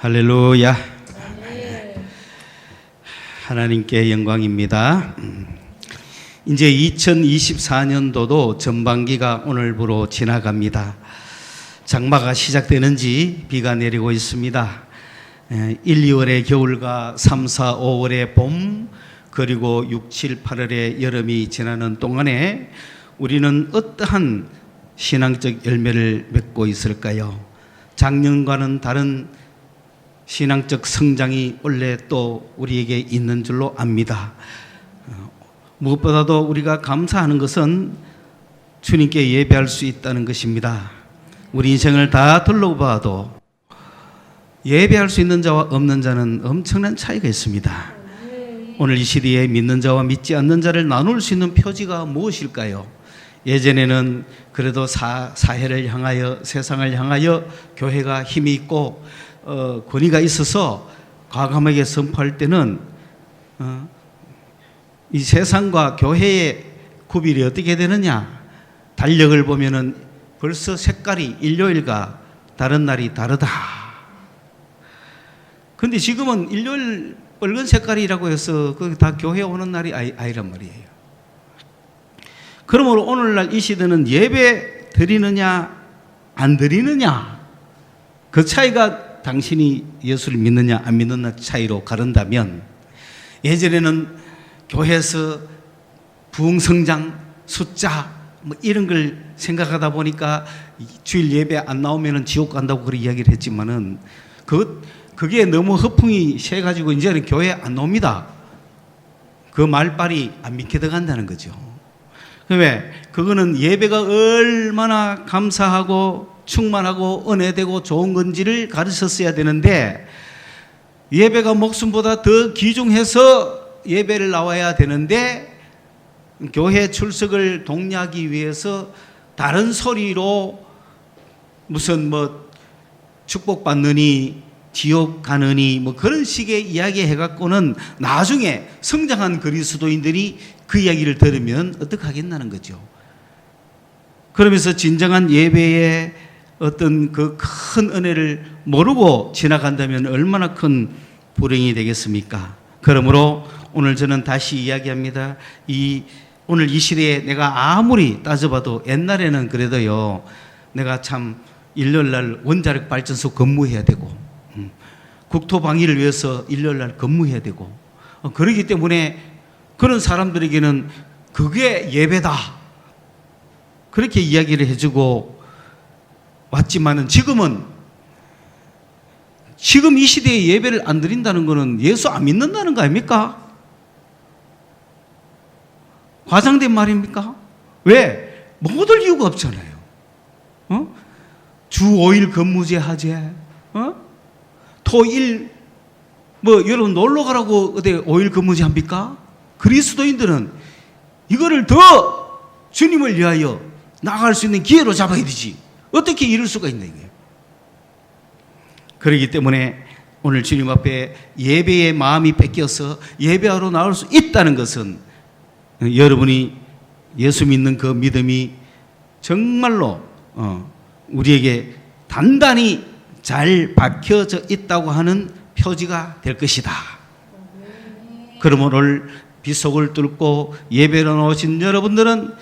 할렐루야. 하나님께 영광입니다. 이제 2024년도도 전반기가 오늘부로 지나갑니다. 장마가 시작되는지 비가 내리고 있습니다. 1, 2월의 겨울과 3, 4, 5월의 봄, 그리고 6, 7, 8월의 여름이 지나는 동안에 우리는 어떠한 신앙적 열매를 맺고 있을까요? 작년과는 다른 신앙적 성장이 원래 또 우리에게 있는 줄로 압니다. 무엇보다도 우리가 감사하는 것은 주님께 예배할 수 있다는 것입니다. 우리 인생을 다 둘러봐도 예배할 수 있는 자와 없는 자는 엄청난 차이가 있습니다. 오늘 이 시대에 믿는 자와 믿지 않는 자를 나눌 수 있는 표지가 무엇일까요? 예전에는 그래도 사회를 향하여, 세상을 향하여 교회가 힘이 있고 권위가 있어서 과감하게 선포할 때는 이 세상과 교회의 구별이 어떻게 되느냐? 달력을 보면은 벌써 색깔이 일요일과 다른 날이 다르다. 근데 지금은 일요일 빨간 색깔이라고 해서 그 다 교회 오는 날이 아니란 말이에요. 그러므로 오늘날 이 시대는 예배 드리느냐 안 드리느냐, 그 차이가 당신이 예수를 믿느냐 안 믿느냐 차이로 가른다면, 예전에는 교회에서 부흥성장, 숫자 뭐 이런 걸 생각하다 보니까 주일 예배 안 나오면 지옥 간다고 그렇게 이야기를 했지만은 그게 너무 허풍이 새가지고 이제는 교회 안 나옵니다. 그 말빨이 안 믿게 들어간다는 거죠. 왜? 그거는 예배가 얼마나 감사하고 충만하고 은혜되고 좋은 건지를 가르쳤어야 되는데, 예배가 목숨보다 더 귀중해서 예배를 나와야 되는데, 교회 출석을 독려하기 위해서 다른 소리로 무슨 뭐 축복받느니 지옥 가느니 뭐 그런 식의 이야기 해갖고는 나중에 성장한 그리스도인들이 그 이야기를 들으면 어떡하겠나는 거죠. 그러면서 진정한 예배의 어떤 그 큰 은혜를 모르고 지나간다면 얼마나 큰 불행이 되겠습니까? 그러므로 오늘 저는 다시 이야기합니다. 오늘 이 시대에 내가 아무리 따져봐도 옛날에는 그래도요, 내가 참 일요일날 원자력 발전소 근무해야 되고 국토 방위를 위해서 일요일날 근무해야 되고 그러기 때문에 그런 사람들에게는 그게 예배다 그렇게 이야기를 해주고 왔지만은 지금 이 시대에 예배를 안 드린다는 것은 예수 안 믿는다는 거 아닙니까? 과장된 말입니까? 왜? 못 올 이유가 없잖아요. 주 5일 근무제 하재, 토일 뭐 여러분 놀러 가라고 어디 5일 근무제 합니까? 그리스도인들은 이거를 더 주님을 위하여 나갈 수 있는 기회로 잡아야 되지. 어떻게 이럴 수가 있나 이거예요. 그렇기 때문에 오늘 주님 앞에 예배의 마음이 뺏겨서 예배하러 나올 수 있다는 것은 여러분이 예수 믿는 그 믿음이 정말로 우리에게 단단히 잘 박혀져 있다고 하는 표지가 될 것이다. 그럼 오늘 빗속을 뚫고 예배로 나오신 여러분들은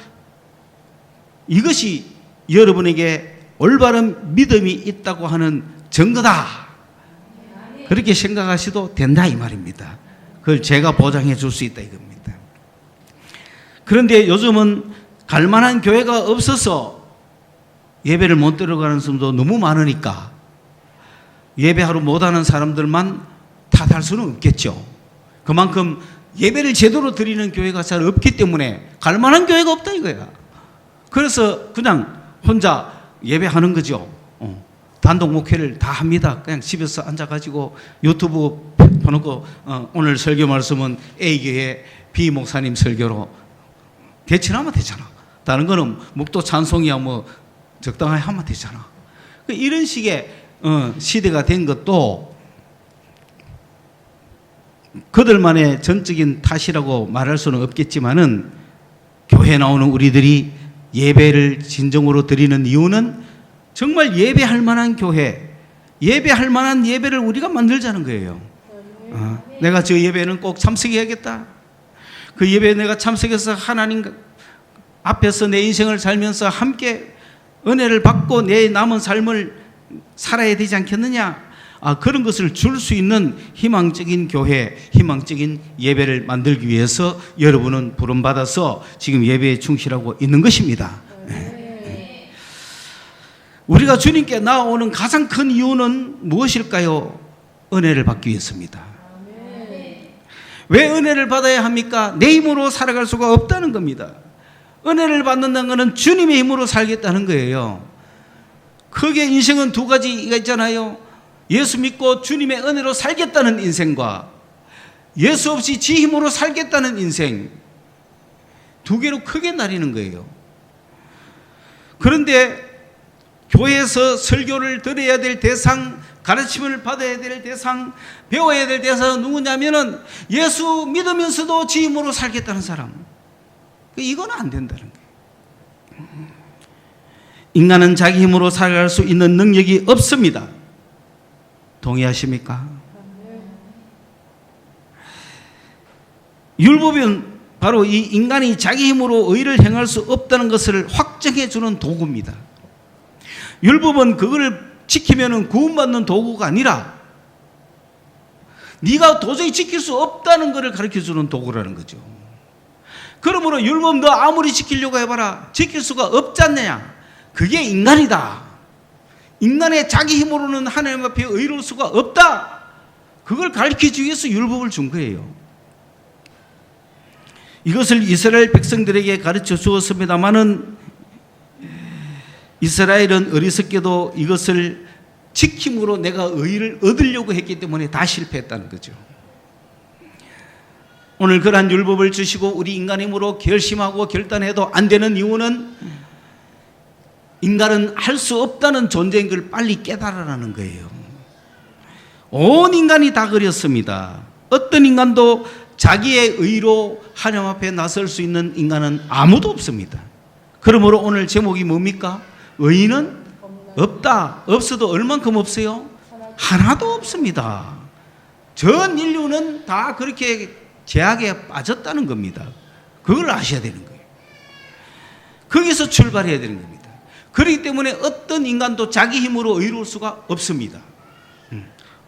이것이 여러분에게 올바른 믿음이 있다고 하는 증거다. 그렇게 생각하셔도 된다 이 말입니다. 그걸 제가 보장해 줄 수 있다 이겁니다. 그런데 요즘은 갈만한 교회가 없어서 예배를 못 들어가는 사람도 너무 많으니까 예배하러 못하는 사람들만 탓할 수는 없겠죠. 그만큼 예배를 제대로 드리는 교회가 잘 없기 때문에 갈만한 교회가 없다 이거야. 그래서 그냥 혼자 예배하는 거죠. 단독 목회를 다 합니다. 그냥 집에서 앉아가지고 유튜브 펴놓고 오늘 설교 말씀은 A교회 B 목사님 설교로 대체하면 되잖아. 다른 거는 묵도 찬송이야 뭐 적당하게 하면 되잖아. 이런 식의 시대가 된 것도 그들만의 전적인 탓이라고 말할 수는 없겠지만은, 교회에 나오는 우리들이 예배를 진정으로 드리는 이유는 정말 예배할 만한 교회, 예배할 만한 예배를 우리가 만들자는 거예요. 내가 저 예배는 꼭 참석해야겠다. 그 예배에 내가 참석해서 하나님 앞에서 내 인생을 살면서 함께 은혜를 받고 내 남은 삶을 살아야 되지 않겠느냐. 그런 것을 줄 수 있는 희망적인 교회, 희망적인 예배를 만들기 위해서 여러분은 부름받아서 지금 예배에 충실하고 있는 것입니다. 네. 우리가 주님께 나아오는 가장 큰 이유는 무엇일까요? 은혜를 받기 위해서입니다. 왜 은혜를 받아야 합니까? 내 힘으로 살아갈 수가 없다는 겁니다. 은혜를 받는다는 것은 주님의 힘으로 살겠다는 거예요. 크게 인생은 두 가지가 있잖아요. 예수 믿고 주님의 은혜로 살겠다는 인생과 예수 없이 지 힘으로 살겠다는 인생, 두 개로 크게 나뉘는 거예요. 그런데 교회에서 설교를 들어야 될 대상, 가르침을 받아야 될 대상, 배워야 될 대상은 누구냐면은 예수 믿으면서도 지 힘으로 살겠다는 사람. 이건 안 된다는 거예요. 인간은 자기 힘으로 살아갈 수 있는 능력이 없습니다. 동의하십니까? 율법은 바로 이 인간이 자기 힘으로 의를 행할 수 없다는 것을 확정해 주는 도구입니다. 율법은 그걸 지키면 구원받는 도구가 아니라 네가 도저히 지킬 수 없다는 것을 가르쳐 주는 도구라는 거죠. 그러므로 율법 너 아무리 지키려고 해봐라 지킬 수가 없지 않느냐. 그게 인간이다. 인간의 자기 힘으로는 하나님 앞에 의로울 수가 없다. 그걸 가르치기 위해서 율법을 준 거예요. 이것을 이스라엘 백성들에게 가르쳐 주었습니다마는 이스라엘은 어리석게도 이것을 지킴으로 내가 의를 얻으려고 했기 때문에 다 실패했다는 거죠. 오늘 그러한 율법을 주시고 우리 인간 힘으로 결심하고 결단해도 안 되는 이유는 인간은 할 수 없다는 존재인 걸 빨리 깨달으라는 거예요. 온 인간이 다 그렇습니다. 어떤 인간도 자기의 의로 하나님 앞에 나설 수 있는 인간은 아무도 없습니다. 그러므로 오늘 제목이 뭡니까? 의인은 없다. 없어도 얼만큼 없어요? 하나도 없습니다. 전 인류는 다 그렇게 죄악에 빠졌다는 겁니다. 그걸 아셔야 되는 거예요. 거기서 출발해야 되는 겁니다. 그렇기 때문에 어떤 인간도 자기 힘으로 의로울 수가 없습니다.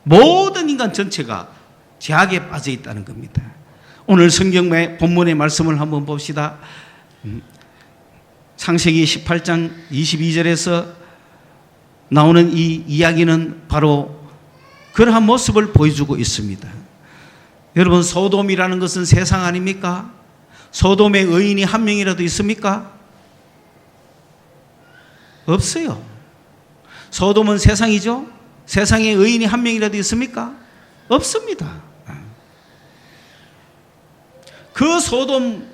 모든 인간 전체가 죄악에 빠져 있다는 겁니다. 오늘 성경의 본문의 말씀을 한번 봅시다. 창세기 18장 22절에서 나오는 이 이야기는 바로 그러한 모습을 보여주고 있습니다. 여러분, 소돔이라는 것은 세상 아닙니까? 소돔에 의인이 한 명이라도 있습니까? 없어요. 소돔은 세상이죠. 세상에 의인이 한 명이라도 있습니까? 없습니다. 그 소돔에서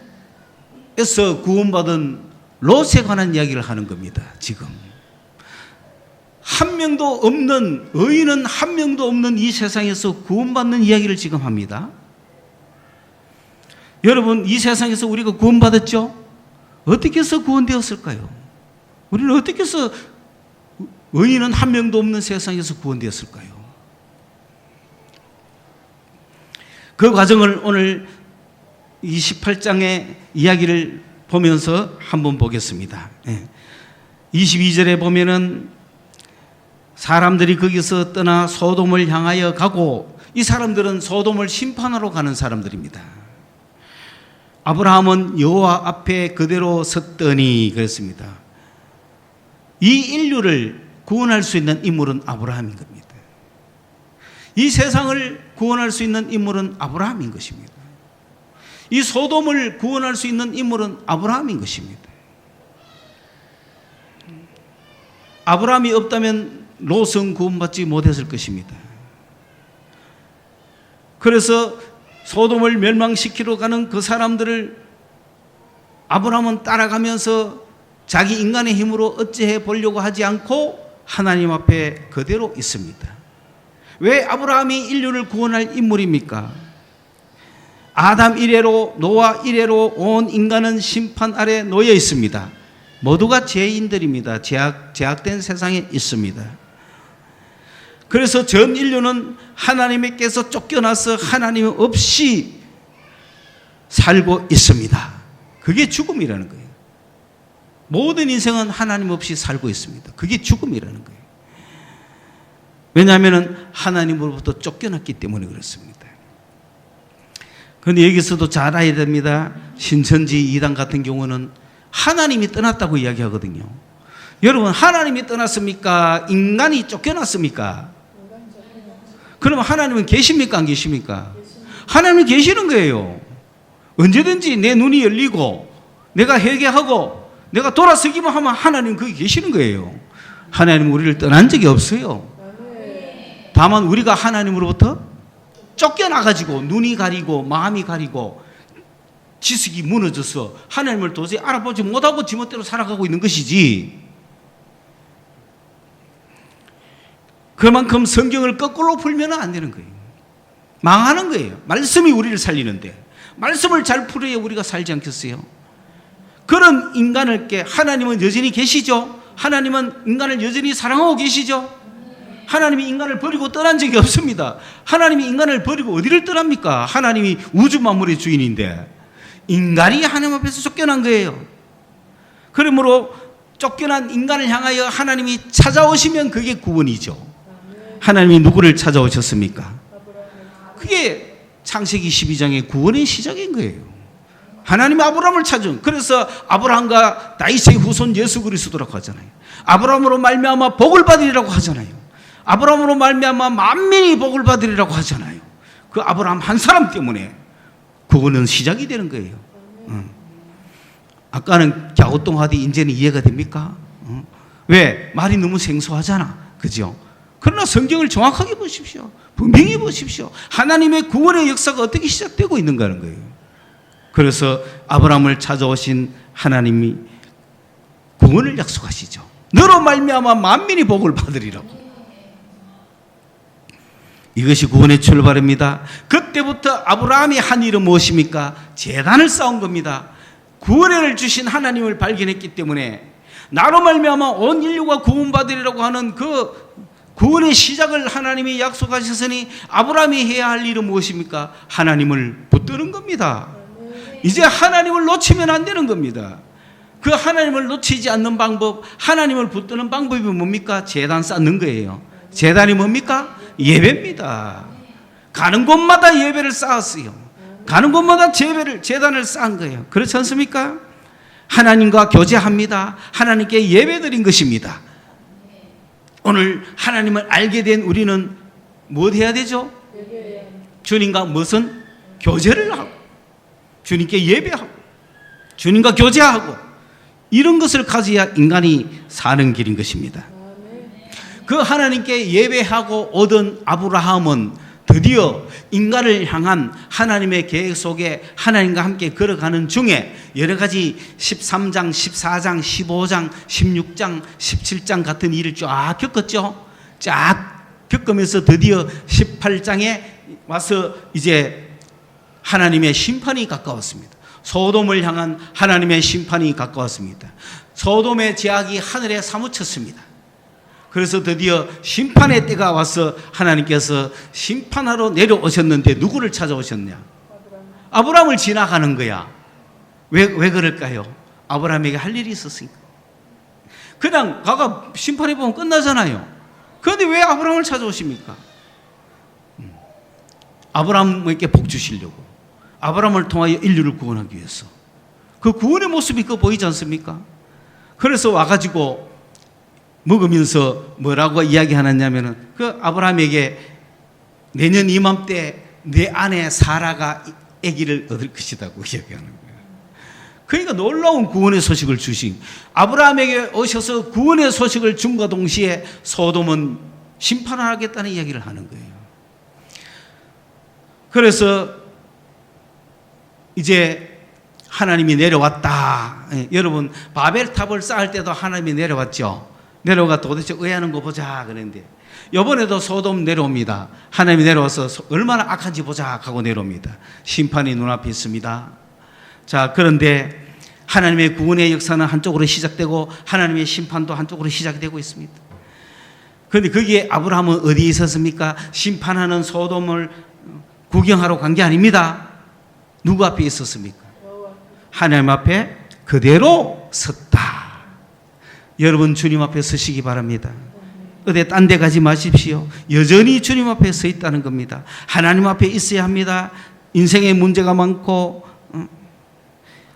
구원받은 롯에 관한 이야기를 하는 겁니다. 지금 한 명도 없는, 의인은 한 명도 없는 이 세상에서 구원받는 이야기를 지금 합니다. 여러분, 이 세상에서 우리가 구원받았죠? 어떻게 해서 구원되었을까요? 우리는 어떻게 해서 의인은 한 명도 없는 세상에서 구원되었을까요? 그 과정을 오늘 28장의 이야기를 보면서 한번 보겠습니다. 22절에 보면은 사람들이 거기서 떠나 소돔을 향하여 가고, 이 사람들은 소돔을 심판하러 가는 사람들입니다. 아브라함은 여호와 앞에 그대로 섰더니 그랬습니다. 이 인류를 구원할 수 있는 인물은 아브라함인 겁니다. 이 세상을 구원할 수 있는 인물은 아브라함인 것입니다. 이 소돔을 구원할 수 있는 인물은 아브라함인 것입니다. 아브라함이 없다면 롯은 구원받지 못했을 것입니다. 그래서 소돔을 멸망시키러 가는 그 사람들을 아브라함은 따라가면서 자기 인간의 힘으로 어찌해 보려고 하지 않고 하나님 앞에 그대로 있습니다. 왜 아브라함이 인류를 구원할 인물입니까? 아담 이래로 노아 이래로 온 인간은 심판 아래 놓여 있습니다. 모두가 죄인들입니다. 죄악된 세상에 있습니다. 그래서 전 인류는 하나님께서 쫓겨나서 하나님 없이 살고 있습니다. 그게 죽음이라는 거예요. 모든 인생은 하나님 없이 살고 있습니다. 그게 죽음이라는 거예요. 왜냐하면 하나님으로부터 쫓겨났기 때문에 그렇습니다. 그런데 여기서도 잘 알아야 됩니다. 신천지 이단 같은 경우는 하나님이 떠났다고 이야기하거든요. 여러분, 하나님이 떠났습니까? 인간이 쫓겨났습니까? 그러면 하나님은 계십니까? 안 계십니까? 하나님은 계시는 거예요. 언제든지 내 눈이 열리고 내가 회개하고 내가 돌아서기만 하면 하나님 거기 계시는 거예요. 하나님은 우리를 떠난 적이 없어요. 다만 우리가 하나님으로부터 쫓겨나가지고 눈이 가리고 마음이 가리고 지식이 무너져서 하나님을 도저히 알아보지 못하고 지멋대로 살아가고 있는 것이지, 그만큼 성경을 거꾸로 풀면 안 되는 거예요. 망하는 거예요. 말씀이 우리를 살리는데 말씀을 잘 풀어야 우리가 살지 않겠어요? 그런 인간을께 하나님은 여전히 계시죠? 하나님은 인간을 여전히 사랑하고 계시죠? 하나님이 인간을 버리고 떠난 적이 없습니다. 하나님이 인간을 버리고 어디를 떠납니까? 하나님이 우주 만물의 주인인데 인간이 하나님 앞에서 쫓겨난 거예요. 그러므로 쫓겨난 인간을 향하여 하나님이 찾아오시면 그게 구원이죠. 하나님이 누구를 찾아오셨습니까? 그게 창세기 12장의 구원의 시작인 거예요. 하나님이 아브라함을 찾은, 그래서 아브라함과 다윗의 후손 예수 그리스도라고 하잖아요. 아브라함으로 말미암아 복을 받으리라고 하잖아요. 아브라함으로 말미암아 만민이 복을 받으리라고 하잖아요. 그 아브라함 한 사람 때문에 그거는 시작이 되는 거예요. 아까는 갸우뚱하디 이제는 이해가 됩니까? 왜? 말이 너무 생소하잖아. 그죠? 그러나 성경을 정확하게 보십시오. 분명히 보십시오. 하나님의 구원의 역사가 어떻게 시작되고 있는가 하는 거예요. 그래서 아브라함을 찾아오신 하나님이 구원을 약속하시죠. 너로 말미암아 만민이 복을 받으리라고. 이것이 구원의 출발입니다. 그때부터 아브라함이 한 일은 무엇입니까? 제단을 쌓은 겁니다. 구원을 주신 하나님을 발견했기 때문에 나로 말미암아 온 인류가 구원받으리라고 하는 그 구원의 시작을 하나님이 약속하셨으니 아브라함이 해야 할 일은 무엇입니까? 하나님을 붙드는 겁니다. 이제 하나님을 놓치면 안 되는 겁니다. 그 하나님을 놓치지 않는 방법, 하나님을 붙드는 방법이 뭡니까? 제단 쌓는 거예요. 제단이 뭡니까? 예배입니다. 가는 곳마다 예배를 쌓았어요. 가는 곳마다 제단을 쌓은 거예요. 그렇지 않습니까? 하나님과 교제합니다. 하나님께 예배드린 것입니다. 오늘 하나님을 알게 된 우리는 무엇 해야 되죠? 주님과 무슨 교제를 하고, 주님께 예배하고, 주님과 교제하고, 이런 것을 가져야 인간이 사는 길인 것입니다. 그 하나님께 예배하고 오던 아브라함은 드디어 인간을 향한 하나님의 계획 속에 하나님과 함께 걸어가는 중에 여러 가지 13장, 14장, 15장, 16장, 17장 같은 일을 쫙 겪었죠. 쫙 겪으면서 드디어 18장에 와서 이제 하나님의 심판이 가까웠습니다. 소돔을 향한 하나님의 심판이 가까웠습니다. 소돔의 제약이 하늘에 사무쳤습니다. 그래서 드디어 심판의 때가 와서 하나님께서 심판하러 내려오셨는데 누구를 찾아오셨냐? 아브라함을 지나가는 거야. 왜 그럴까요? 아브라함에게 할 일이 있었으니까. 그냥 가가 심판해 보면 끝나잖아요. 그런데 왜 아브라함을 찾아오십니까? 아브라함에게 복 주시려고. 아브라함을 통하여 인류를 구원하기 위해서. 그 구원의 모습이 그 보이지 않습니까? 그래서 와가지고 먹으면서 뭐라고 이야기하느냐면은 그 아브라함에게 내년 이맘때 내 아내 사라가 아기를 얻을 것이라고 이야기하는 거예요. 그러니까 놀라운 구원의 소식을 주신, 아브라함에게 오셔서 구원의 소식을 줌과 동시에 소돔은 심판을 하겠다는 이야기를 하는 거예요. 그래서 이제 하나님이 내려왔다. 여러분, 바벨탑을 쌓을 때도 하나님이 내려왔죠. 내려가 도대체 의하는 거 보자 그랬는데 이번에도 소돔 내려옵니다. 하나님이 내려와서 얼마나 악한지 보자 하고 내려옵니다. 심판이 눈앞에 있습니다. 자, 그런데 하나님의 구원의 역사는 한쪽으로 시작되고 하나님의 심판도 한쪽으로 시작되고 있습니다. 그런데 거기에 아브라함은 어디에 있었습니까? 심판하는 소돔을 구경하러 간 게 아닙니다. 누구 앞에 있었습니까? 하나님 앞에 그대로 섰다. 여러분 주님 앞에 서시기 바랍니다. 어디 딴 데 가지 마십시오. 여전히 주님 앞에 서 있다는 겁니다. 하나님 앞에 있어야 합니다. 인생에 문제가 많고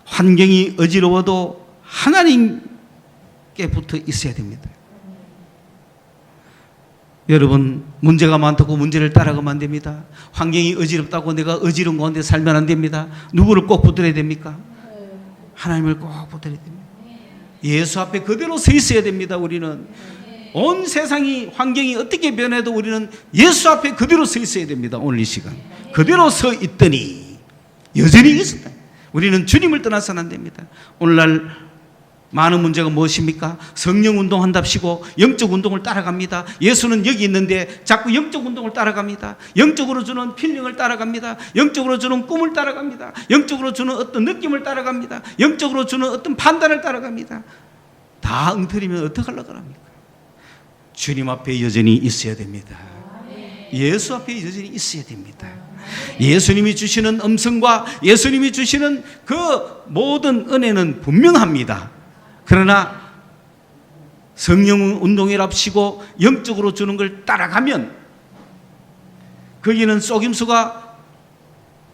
환경이 어지러워도 하나님께 붙어 있어야 됩니다. 여러분 문제가 많다고 문제를 따라가면 안 됩니다. 환경이 어지럽다고 내가 어지러운 가운데 살면 안 됩니다. 누구를 꼭 붙들어야 됩니까? 하나님을 꼭 붙들어야 됩니다. 예수 앞에 그대로 서 있어야 됩니다. 우리는 온 세상이 환경이 어떻게 변해도 우리는 예수 앞에 그대로 서 있어야 됩니다. 오늘 이 시간 그대로 서 있더니 여전히 있었다. 우리는 주님을 떠나서는 안 됩니다. 오늘날 많은 문제가 무엇입니까? 성령 운동한답시고 영적 운동을 따라갑니다. 예수는 여기 있는데 자꾸 영적 운동을 따라갑니다. 영적으로 주는 필링을 따라갑니다. 영적으로 주는 꿈을 따라갑니다. 영적으로 주는 어떤 느낌을 따라갑니다. 영적으로 주는 어떤 판단을 따라갑니다. 다 엉터리면 어떡하려고 합니까? 주님 앞에 여전히 있어야 됩니다. 예수 앞에 여전히 있어야 됩니다. 예수님이 주시는 음성과 예수님이 주시는 그 모든 은혜는 분명합니다. 그러나 성령 운동이랍시고 영적으로 주는 걸 따라가면 거기는 속임수가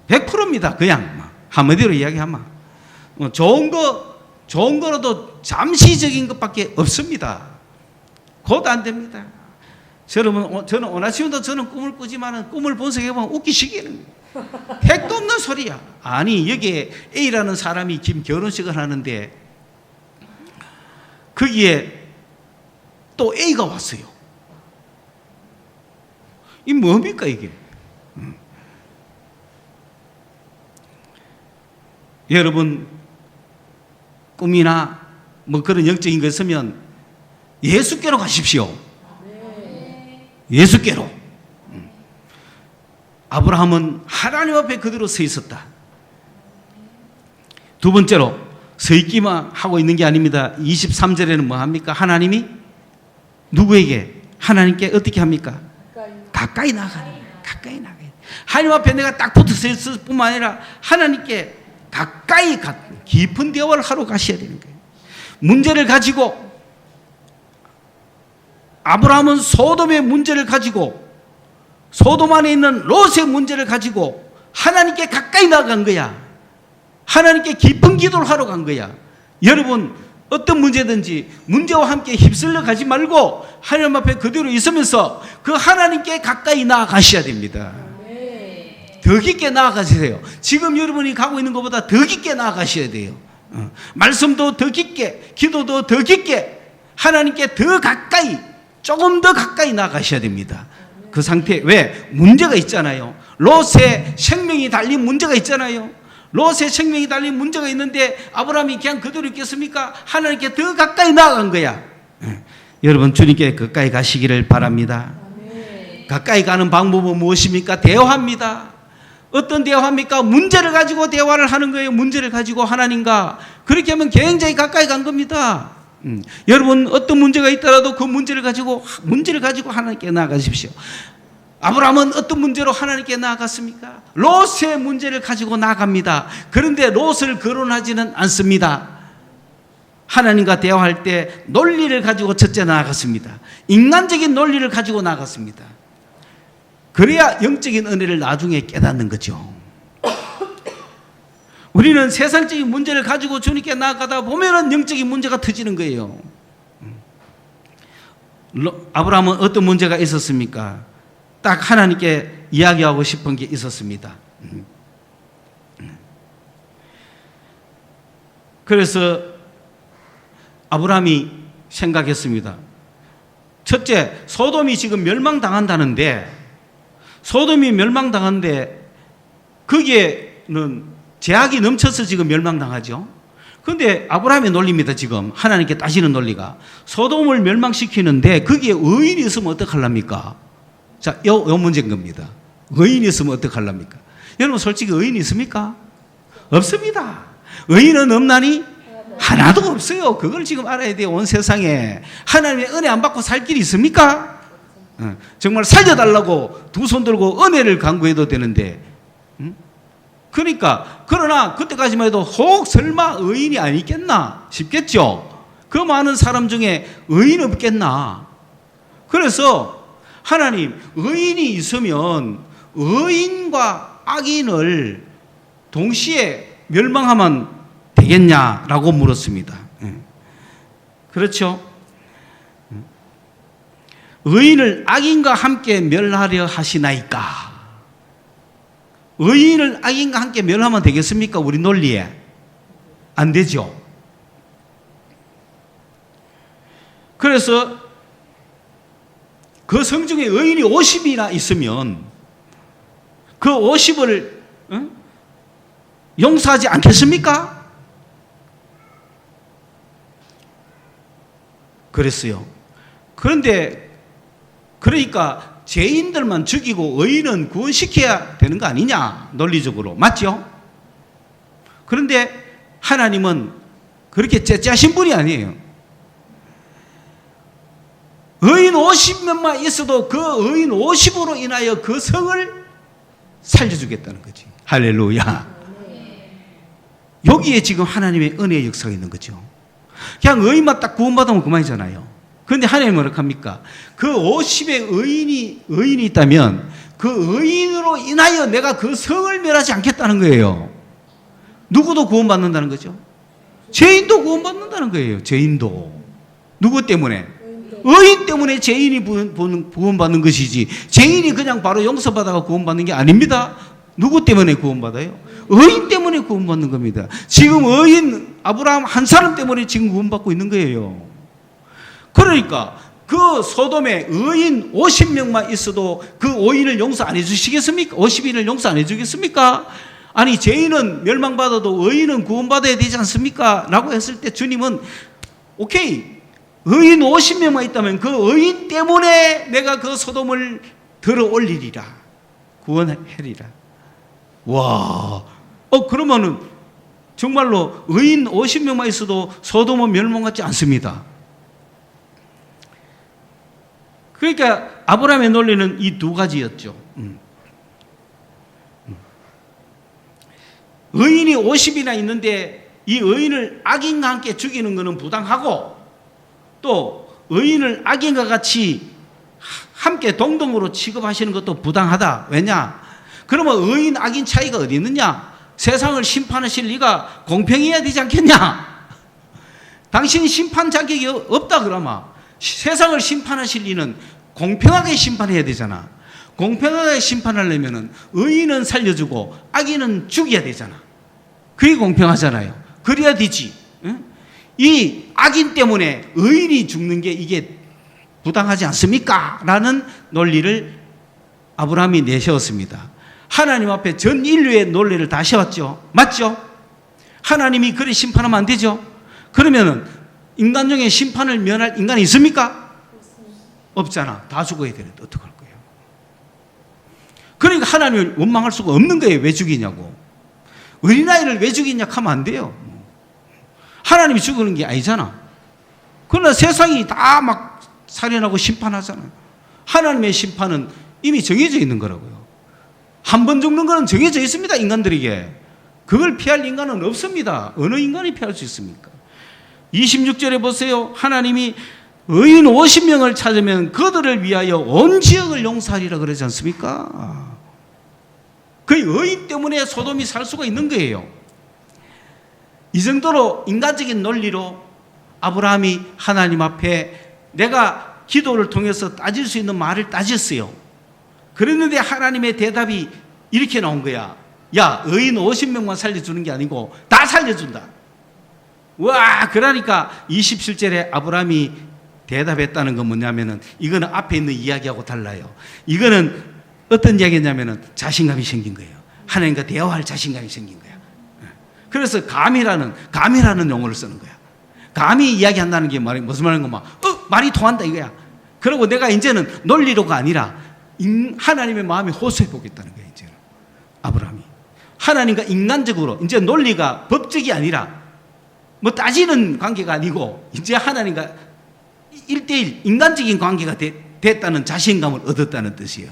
100%입니다. 그냥 한마디로 이야기하면 좋은 거라도 잠시적인 것밖에 없습니다. 곧 안 됩니다. 저는 원하시면도 저는 꿈을 꾸지만 꿈을 분석해보면 웃기시기는 핵도 없는 소리야. 아니 여기에 A라는 사람이 지금 결혼식을 하는데 거기에 또 A가 왔어요. 이게 뭡니까 이게? 여러분 꿈이나 뭐 그런 영적인 거 있으면 예수께로 가십시오. 예수께로. 아브라함은 하나님 앞에 그대로 서 있었다. 두 번째로 서 있기만 하고 있는 게 아닙니다. 23절에는 뭐 합니까? 하나님이 누구에게? 하나님께 어떻게 합니까? 가까이 나가는 거예요. 가까이 나가요. 하나님 앞에 내가 딱 붙어 서 있을 뿐만 아니라 하나님께 가까이 깊은 대화를 하러 가셔야 되는 거예요. 문제를 가지고 아브라함은 소돔의 문제를 가지고 소돔 안에 있는 롯의 문제를 가지고 하나님께 가까이 나간 거야. 하나님께 깊은 기도를 하러 간 거야. 여러분 어떤 문제든지 문제와 함께 휩쓸려 가지 말고 하나님 앞에 그대로 있으면서 그 하나님께 가까이 나아가셔야 됩니다. 더 깊게 나아가세요. 지금 여러분이 가고 있는 것보다 더 깊게 나아가셔야 돼요. 말씀도 더 깊게, 기도도 더 깊게 하나님께 더 가까이, 조금 더 가까이 나아가셔야 됩니다. 그 상태, 왜? 문제가 있잖아요. 롯의 생명이 달린 문제가 있잖아요. 롯의 생명이 달린 문제가 있는데 아브라함이 그냥 그대로 있겠습니까? 하나님께 더 가까이 나아간 거야. 여러분 주님께 가까이 가시기를 바랍니다. 가까이 가는 방법은 무엇입니까? 대화입니다. 어떤 대화입니까? 문제를 가지고 대화를 하는 거예요. 문제를 가지고 하나님과. 그렇게 하면 굉장히 가까이 간 겁니다. 여러분 어떤 문제가 있더라도 그 문제를 가지고 하나님께 나아가십시오. 아브라함은 어떤 문제로 하나님께 나아갔습니까? 롯의 문제를 가지고 나아갑니다. 그런데 롯을 거론하지는 않습니다. 하나님과 대화할 때 논리를 가지고 첫째 나아갔습니다. 인간적인 논리를 가지고 나아갔습니다. 그래야 영적인 은혜를 나중에 깨닫는 거죠. 우리는 세상적인 문제를 가지고 주님께 나아가다 보면은 영적인 문제가 터지는 거예요. 아브라함은 어떤 문제가 있었습니까? 딱 하나님께 이야기하고 싶은 게 있었습니다. 그래서 아브라함이 생각했습니다. 첫째, 소돔이 지금 멸망당한다는데, 소돔이 멸망당한데 거기에는 제약이 넘쳐서 지금 멸망당하죠. 그런데 아브라함의 논리입니다. 지금 하나님께 따지는 논리가 소돔을 멸망시키는데 거기에 의인이 있으면 어떡하랍니까? 자, 요 문제인 겁니다. 의인이 있으면 어떡하랍니까? 여러분 솔직히 의인이 있습니까? 없습니다. 의인은 없나니? 하나도 없어요. 그걸 지금 알아야 돼요. 온 세상에 하나님의 은혜 안 받고 살 길이 있습니까? 정말 살려달라고 두 손 들고 은혜를 간구해도 되는데, 그러니까 그러나 그때까지만 해도 혹 설마 의인이 아니겠나 싶겠죠. 그 많은 사람 중에 의인 없겠나. 그래서 하나님, 의인이 있으면 의인과 악인을 동시에 멸망하면 되겠냐라고 물었습니다. 그렇죠? 의인을 악인과 함께 멸하려 하시나이까? 의인을 악인과 함께 멸하면 되겠습니까? 우리 논리에 안 되죠. 그래서 그 성중에 의인이 50이나 있으면 그 50을 용서하지 않겠습니까? 그랬어요. 그런데 그러니까 죄인들만 죽이고 의인은 구원시켜야 되는 거 아니냐, 논리적으로. 맞죠? 그런데 하나님은 그렇게 째째하신 분이 아니에요. 의인 50명만 있어도 그 의인 50으로 인하여 그 성을 살려주겠다는 거지. 할렐루야. 여기에 지금 하나님의 은혜의 역사가 있는 거죠. 그냥 의인만 딱 구원받으면 그만이잖아요. 그런데 하나님은 뭐라 합니까? 그 50의 의인이 있다면 그 의인으로 인하여 내가 그 성을 멸하지 않겠다는 거예요. 누구도 구원받는다는 거죠. 죄인도 구원받는다는 거예요. 죄인도. 누구 때문에? 의인 때문에 죄인이 구원받는 것이지, 죄인이 그냥 바로 용서받아가 구원받는 게 아닙니다. 누구 때문에 구원받아요? 의인 때문에 구원받는 겁니다. 지금 의인 아브라함 한 사람 때문에 지금 구원받고 있는 거예요. 그러니까 그 소돔에 의인 50명만 있어도 그 5인을 용서 안 해주시겠습니까? 50인을 용서 안 해주겠습니까? 아니, 죄인은 멸망받아도 의인은 구원받아야 되지 않습니까? 라고 했을 때 주님은 오케이, 의인 50명만 있다면 그 의인 때문에 내가 그 소돔을 들어 올리리라, 구원하리라. 와, 그러면은 정말로 의인 50명만 있어도 소돔은 멸망하지 않습니다. 그러니까 아브라함의 논리는 이 두 가지였죠. 의인이 50이나 있는데 이 의인을 악인과 함께 죽이는 것은 부당하고, 또 의인을 악인과 같이 함께 동등으로 취급하시는 것도 부당하다. 왜냐? 그러면 의인 악인 차이가 어디 있느냐? 세상을 심판하실 리가 공평해야 되지 않겠냐? 당신이 심판 자격이 없다 그러면 세상을 심판하실 리는 공평하게 심판해야 되잖아. 공평하게 심판하려면 의인은 살려주고 악인은 죽여야 되잖아. 그게 공평하잖아요. 그래야 되지. 이 악인 때문에 의인이 죽는 게 이게 부당하지 않습니까? 라는 논리를 아브라함이 내세웠습니다. 하나님 앞에 전 인류의 논리를 다 세웠죠. 맞죠? 하나님이 그래 심판하면 안 되죠. 그러면 인간 중에 심판을 면할 인간이 있습니까? 없잖아. 다 죽어야 되는데 어떡할 거예요? 그러니까 하나님을 원망할 수가 없는 거예요. 왜 죽이냐고. 어린아이를 왜 죽이냐 하면 안 돼요. 하나님이 죽이는 게 아니잖아. 그러나 세상이 다 막 살인하고 심판하잖아요. 하나님의 심판은 이미 정해져 있는 거라고요. 한 번 죽는 거는 정해져 있습니다. 인간들에게. 그걸 피할 인간은 없습니다. 어느 인간이 피할 수 있습니까? 26절에 보세요. 하나님이 의인 50명을 찾으면 그들을 위하여 온 지역을 용서하리라 그러지 않습니까? 그 의인 때문에 소돔이 살 수가 있는 거예요. 이 정도로 인간적인 논리로 아브라함이 하나님 앞에 내가 기도를 통해서 따질 수 있는 말을 따졌어요. 그랬는데 하나님의 대답이 이렇게 나온 거야. 야, 의인 50명만 살려주는 게 아니고 다 살려준다. 와, 그러니까 27절에 아브라함이 대답했다는 건 뭐냐면은, 이거는 앞에 있는 이야기하고 달라요. 이거는 어떤 이야기냐면은 자신감이 생긴 거예요. 하나님과 대화할 자신감이 생긴 거야. 그래서 감이라는 용어를 쓰는 거야. 감히 이야기한다는 게 무슨 말인 거면 말이 통한다 이거야. 그리고 내가 이제는 논리로가 아니라 하나님의 마음에 호소해 보겠다는 거야. 이제는 아브라함이 하나님과 인간적으로, 이제 논리가 법적이 아니라 뭐 따지는 관계가 아니고 이제 하나님과 1대1 인간적인 관계가 됐다는 자신감을 얻었다는 뜻이에요.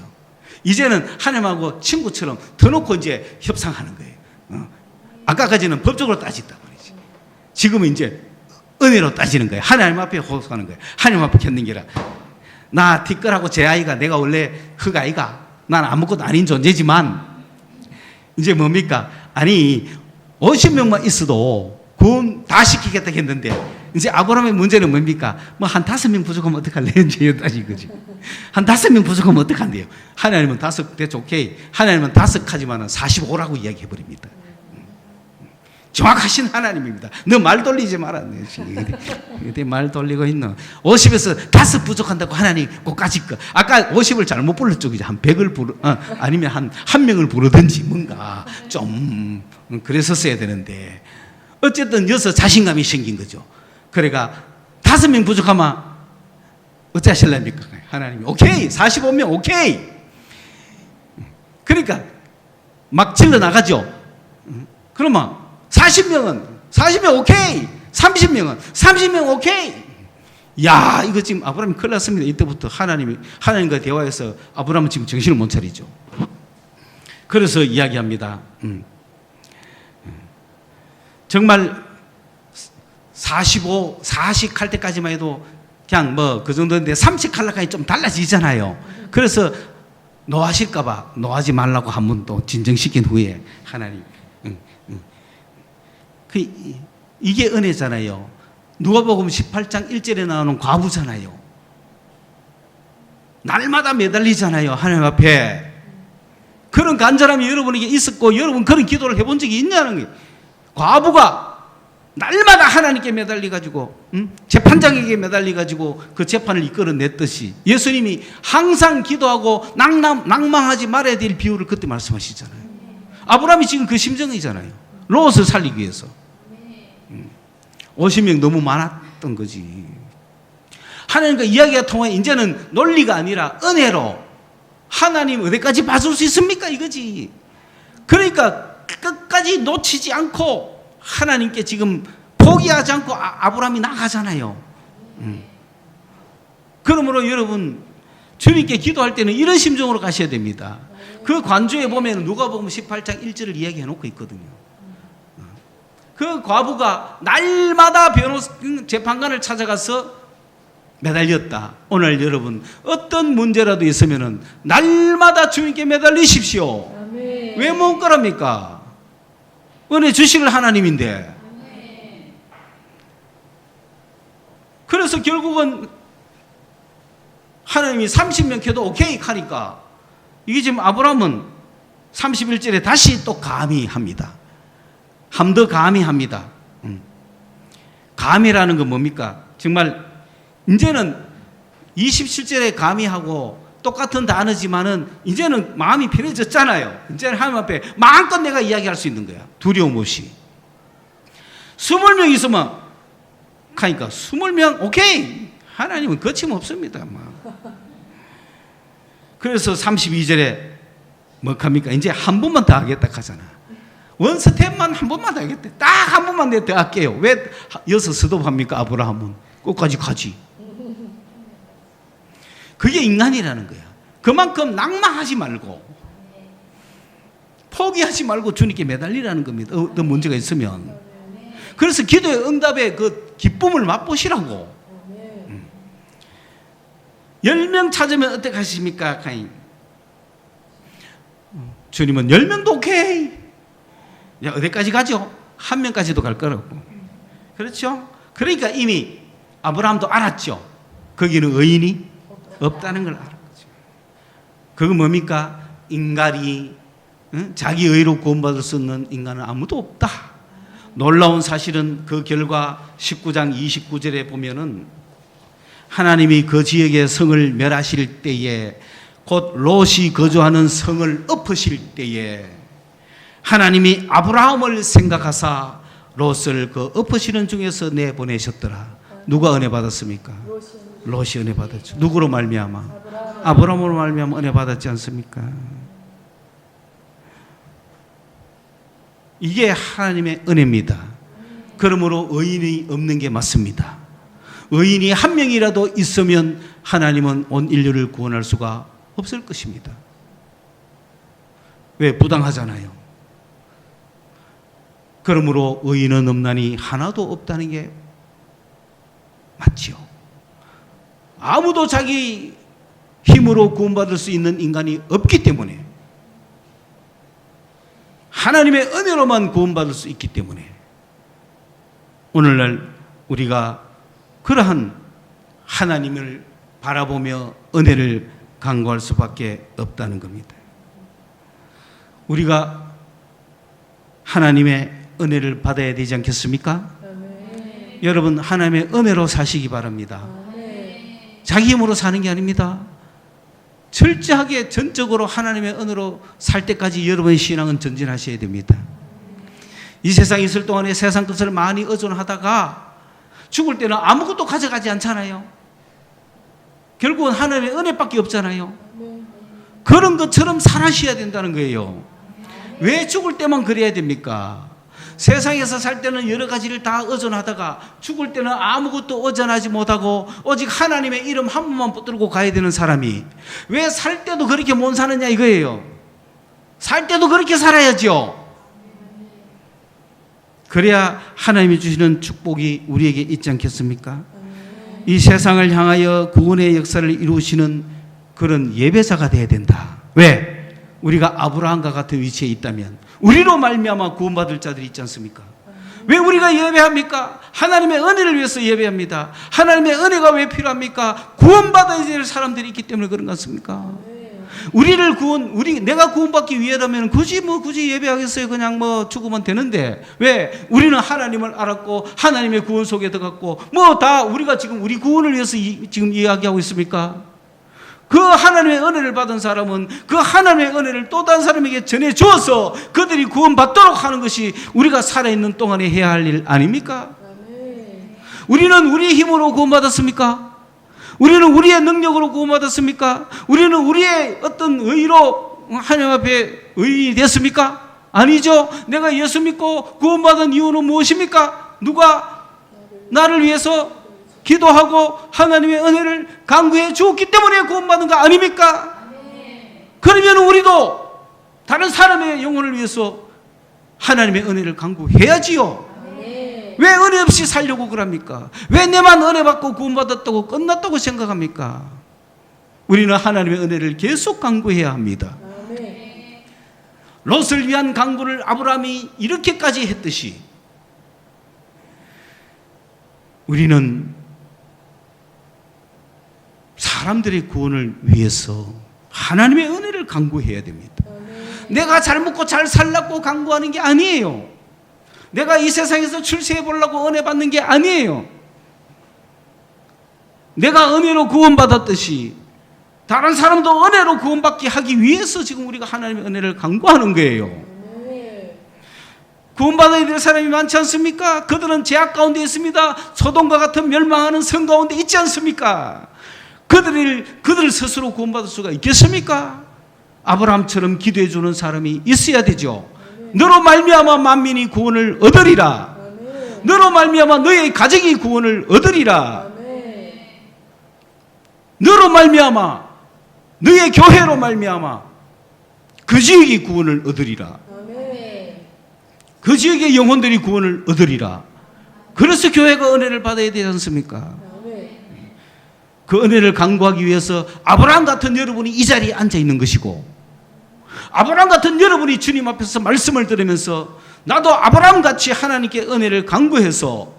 이제는 하나님하고 친구처럼 터놓고 이제 협상하는 거예요. 아까까지는 법적으로 따졌단 말이지. 지금은 이제 은혜로 따지는 거예요. 하나님 앞에 호소하는 거예요. 하나님 앞에 켰는 게라. 나 티끌하고 제 아이가 내가 원래 흙 아이가 난 아무것도 아닌 존재지만 이제 뭡니까? 아니 50명만 있어도 구원 다 시키겠다 했는데 이제 아브라함의 문제는 뭡니까? 뭐 한 5명 부족하면 어떡할래? 이제 따지거지. 한 5명 부족하면 어떡한대요? 하나님은 5 대체 오케이. 하나님은 5가지만은 45라고 이야기해 버립니다. 정확하신 하나님입니다. 너 말 돌리지 마라. 내 말 돌리고 있노. 50에서 5 부족한다고 하나님 꼭까지 거. 아까 50을 잘못 불렀죠. 한 100을 부르, 아니면 한 명을 부르든지 뭔가 좀 그랬었어야 되는데 어쨌든 여기서 자신감이 생긴 거죠. 그러니까 5명 부족하면 어찌 하실랍니까? 하나님이 오케이 45명 오케이. 그러니까 막 질러 나가죠. 그러면 40명 오케이. 30명 오케이. 야, 이거 지금 아브라함이 큰일 났습니다. 이때부터 하나님과 대화해서 아브라함은 지금 정신을 못 차리죠. 그래서 이야기합니다. 정말 45, 40 할 때까지만 해도 그냥 뭐 그 정도인데 30 하려까지 좀 달라지잖아요. 그래서 노하실까봐 노하지 말라고 한 번 또 진정시킨 후에 하나님 이게 은혜잖아요. 누가복음 18장 1절에 나오는 과부잖아요. 날마다 매달리잖아요. 하나님 앞에. 그런 간절함이 여러분에게 있었고 여러분 그런 기도를 해본 적이 있냐는 거예요. 과부가 날마다 하나님께 매달려가지고 재판장에게 매달려가지고 그 재판을 이끌어냈듯이 예수님이 항상 기도하고 낭망하지 말아야 될 비유를 그때 말씀하시잖아요. 아브라함이 지금 그 심정이잖아요. 롯을 살리기 위해서. 50명 너무 많았던 거지. 하나님과 이야기가 통해 이제는 논리가 아니라 은혜로 하나님 어디까지 봐줄 수 있습니까? 이거지. 그러니까 끝까지 놓치지 않고 하나님께 지금 포기하지 않고 아브라함이 나가잖아요. 그러므로 여러분 주님께 기도할 때는 이런 심정으로 가셔야 됩니다. 그 관조에 보면 누가복음 18장 1절을 이야기해 놓고 있거든요. 그 과부가 날마다 재판관을 찾아가서 매달렸다. 오늘 여러분 어떤 문제라도 있으면 날마다 주님께 매달리십시오. 아멘. 왜 못 가랍니까? 은혜 주실 하나님인데. 그래서 결국은 하나님이 30명 켜도 오케이 하니까 이게 지금 아브라함은 31절에 다시 또 감히 합니다. 함더 감히 합니다. 감히라는 건 뭡니까? 정말 이제는 27절에 감히 하고 똑같은 단어지만은 이제는 마음이 편해졌잖아요. 이제는 하나님 앞에 마음껏 내가 이야기할 수 있는 거야. 두려움 없이. 20명 있으면 하니까 20명 오케이. 하나님은 거침없습니다. 그래서 32절에 뭐 합니까? 이제 한 번만 더 하겠다 하잖아. 원스텝만 한 번만 더 하겠다. 딱 한 번만 더 할게요. 왜 여기서 스톱합니까? 아브라함은 끝까지 가지. 그게 인간이라는 거야. 그만큼 낭망하지 말고 포기하지 말고 주님께 매달리라는 겁니다. 어떤 문제가 있으면. 그래서 기도의 응답의 그 기쁨을 맛보시라고. 10명 찾으면 어떻게 하십니까? 주님은 10명도 오케이. 야, 어디까지 가죠? 1명까지도 갈 거라고. 그렇죠? 그러니까 이미 아브라함도 알았죠. 거기는 의인이 없다는 걸 알았죠. 그건 뭡니까? 인간이 자기 의로 구원받을 수 있는 인간은 아무도 없다. 놀라운 사실은 그 결과 19장 29절에 보면은 하나님이 그 지역의 성을 멸하실 때에 곧 롯이 거주하는 성을 엎으실 때에 하나님이 아브라함을 생각하사 롯을 그 엎으시는 중에서 내보내셨더라. 누가 은혜 받았습니까? 롯이 은혜 받았죠. 누구로 말미암아? 아브라함으로 말미암아 은혜 받았지 않습니까? 이게 하나님의 은혜입니다. 그러므로 의인이 없는 게 맞습니다. 의인이 한 명이라도 있으면 하나님은 온 인류를 구원할 수가 없을 것입니다. 왜? 부당하잖아요. 그러므로 의인은 없나니 하나도 없다는 게 맞지요. 아무도 자기 힘으로 구원받을 수 있는 인간이 없기 때문에, 하나님의 은혜로만 구원받을 수 있기 때문에 오늘날 우리가 그러한 하나님을 바라보며 은혜를 간구할 수밖에 없다는 겁니다. 우리가 하나님의 은혜를 받아야 되지 않겠습니까? 아멘. 여러분, 하나님의 은혜로 사시기 바랍니다. 아멘. 자기 힘으로 사는 게 아닙니다. 철저하게 전적으로 하나님의 은혜로 살 때까지 여러분의 신앙은 전진하셔야 됩니다. 이 세상에 있을 동안에 세상 것을 많이 의존하다가 죽을 때는 아무것도 가져가지 않잖아요. 결국은 하나님의 은혜밖에 없잖아요. 그런 것처럼 살아셔야 된다는 거예요. 왜 죽을 때만 그래야 됩니까? 세상에서 살 때는 여러 가지를 다 의존하다가 죽을 때는 아무것도 의존하지 못하고 오직 하나님의 이름 한 번만 붙들고 가야 되는 사람이 왜 살 때도 그렇게 못 사느냐 이거예요. 살 때도 그렇게 살아야죠. 그래야 하나님이 주시는 축복이 우리에게 있지 않겠습니까? 이 세상을 향하여 구원의 역사를 이루시는 그런 예배자가 되어야 된다. 왜? 우리가 아브라함과 같은 위치에 있다면 우리로 말미암아 구원받을 자들이 있지 않습니까? 왜 우리가 예배합니까? 하나님의 은혜를 위해서 예배합니다. 하나님의 은혜가 왜 필요합니까? 구원받아야 될 사람들이 있기 때문에 그런 것 같습니까? 내가 구원받기 위해라면 굳이 예배하겠어요? 그냥 죽으면 되는데, 왜? 우리는 하나님을 알았고, 하나님의 구원 속에 들어갔고, 우리가 지금 우리 구원을 위해서 지금 이야기하고 있습니까? 그 하나님의 은혜를 받은 사람은 그 하나님의 은혜를 또 다른 사람에게 전해 주어서 그들이 구원받도록 하는 것이 우리가 살아있는 동안에 해야 할 일 아닙니까? 우리는 우리의 힘으로 구원받았습니까? 우리는 우리의 능력으로 구원받았습니까? 우리는 우리의 어떤 의로 하나님 앞에 의인이 됐습니까? 아니죠. 내가 예수 믿고 구원받은 이유는 무엇입니까? 누가 나를 위해서 기도하고 하나님의 은혜를 간구해 주었기 때문에 구원받은 거 아닙니까? 그러면 우리도 다른 사람의 영혼을 위해서 하나님의 은혜를 간구해야지요. 왜 은혜 없이 살려고 그럽니까? 왜 내만 은혜 받고 구원받았다고 끝났다고 생각합니까? 우리는 하나님의 은혜를 계속 간구해야 합니다. 롯을 위한 간구를 아브라함이 이렇게까지 했듯이 우리는 사람들의 구원을 위해서 하나님의 은혜를 간구해야 됩니다. 내가 잘 먹고 잘 살라고 간구하는 게 아니에요. 내가 이 세상에서 출세해 보려고 은혜 받는 게 아니에요. 내가 은혜로 구원받았듯이 다른 사람도 은혜로 구원받게 하기 위해서 지금 우리가 하나님의 은혜를 간구하는 거예요. 구원받아야 될 사람이 많지 않습니까? 그들은 죄악 가운데 있습니다. 소돔과 같은 멸망하는 성 가운데 있지 않습니까? 그들 스스로 구원받을 수가 있겠습니까? 아브라함처럼 기도해 주는 사람이 있어야 되죠. 너로 말미암아 만민이 구원을 얻으리라. 너로 말미암아 너의 가정이 구원을 얻으리라. 너로 말미암아 너의 교회로 말미암아 그 지역이 구원을 얻으리라. 그 지역의 영혼들이 구원을 얻으리라. 그래서 교회가 은혜를 받아야 되지 않습니까? 그 은혜를 간구하기 위해서 아브라함 같은 여러분이 이 자리에 앉아 있는 것이고, 아브라함 같은 여러분이 주님 앞에서 말씀을 들으면서 나도 아브라함 같이 하나님께 은혜를 간구해서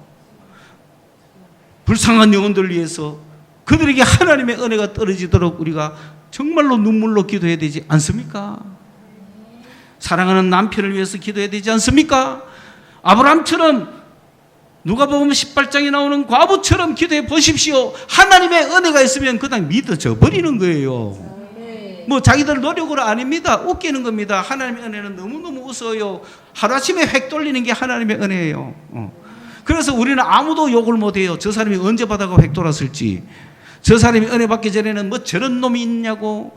불쌍한 영혼들을 위해서 그들에게 하나님의 은혜가 떨어지도록 우리가 정말로 눈물로 기도해야 되지 않습니까? 사랑하는 남편을 위해서 기도해야 되지 않습니까? 아브라함처럼 누가복음 18장에 나오는 과부처럼 기도해 보십시오. 하나님의 은혜가 있으면 그냥 믿어져 버리는 거예요. 자기들 노력으로 아닙니다. 웃기는 겁니다. 하나님의 은혜는 너무너무 우스워요. 하루아침에 획 돌리는 게 하나님의 은혜예요. 그래서 우리는 아무도 욕을 못해요. 저 사람이 언제 받아가 획 돌았을지, 저 사람이 은혜 받기 전에는 저런 놈이 있냐고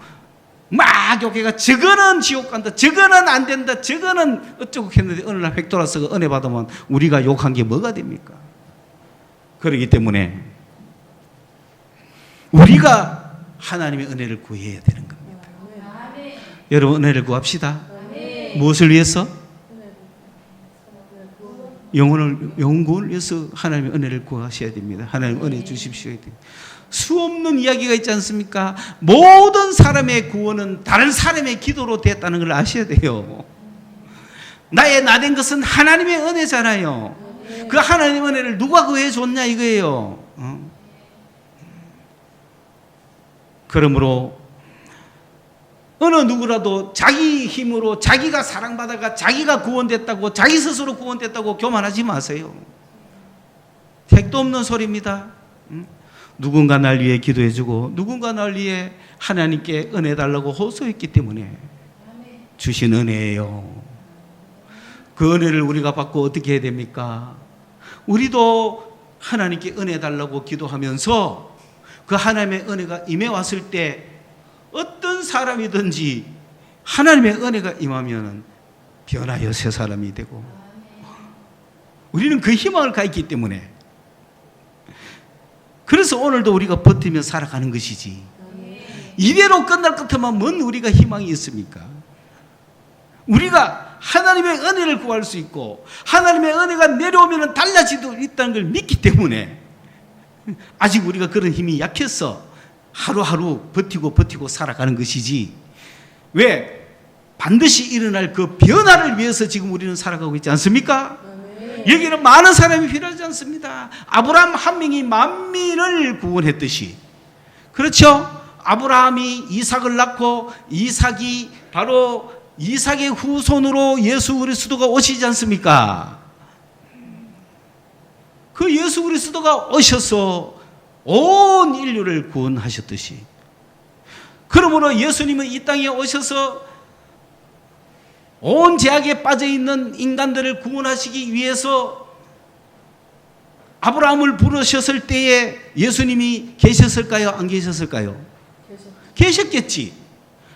막 욕해가 저거는 지옥 간다, 저거는 안 된다, 저거는 어쩌고 했는데 어느 날 획 돌아서 은혜 받으면 우리가 욕한 게 뭐가 됩니까? 그렇기 때문에 우리가 하나님의 은혜를 구해야 되는 겁니다. 여러분 은혜를 구합시다. 무엇을 위해서? 영혼 구원을 위해서 하나님의 은혜를 구하셔야 됩니다. 하나님 은혜 주십시오. 수 없는 이야기가 있지 않습니까? 모든 사람의 구원은 다른 사람의 기도로 됐다는 걸 아셔야 돼요. 나의 나된 것은 하나님의 은혜잖아요. 그 하나님의 은혜를 누가 구해 줬냐 이거예요. 그러므로 어느 누구라도 자기 힘으로 자기가 사랑받아가 자기가 구원됐다고 자기 스스로 구원됐다고 교만하지 마세요. 택도 없는 소리입니다. 누군가 날 위해 기도해주고 누군가 날 위해 하나님께 은혜 달라고 호소했기 때문에 주신 은혜예요. 그 은혜를 우리가 받고 어떻게 해야 됩니까? 우리도 하나님께 은혜 달라고 기도하면서 그 하나님의 은혜가 임해 왔을 때 어떤 사람이든지 하나님의 은혜가 임하면 변하여 새 사람이 되고, 우리는 그 희망을 갖기 때문에 그래서 오늘도 우리가 버티며 살아가는 것이지, 이대로 끝날 것 같으면 뭔 우리가 희망이 있습니까? 우리가 하나님의 은혜를 구할 수 있고 하나님의 은혜가 내려오면 달라지도 있다는 걸 믿기 때문에 아직 우리가 그런 힘이 약해서 하루하루 버티고 살아가는 것이지, 왜 반드시 일어날 그 변화를 위해서 지금 우리는 살아가고 있지 않습니까? 여기는 많은 사람이 필요하지 않습니다. 아브라함 한 명이 만민을 구원했듯이, 그렇죠? 아브라함이 이삭을 낳고 이삭이 바로 이삭의 후손으로 예수 그리스도가 오시지 않습니까? 그 예수 그리스도가 오셔서 온 인류를 구원하셨듯이, 그러므로 예수님은 이 땅에 오셔서 온 죄악에 빠져있는 인간들을 구원하시기 위해서 아브라함을 부르셨을 때에 예수님이 계셨을까요? 안 계셨을까요? 계셨겠지.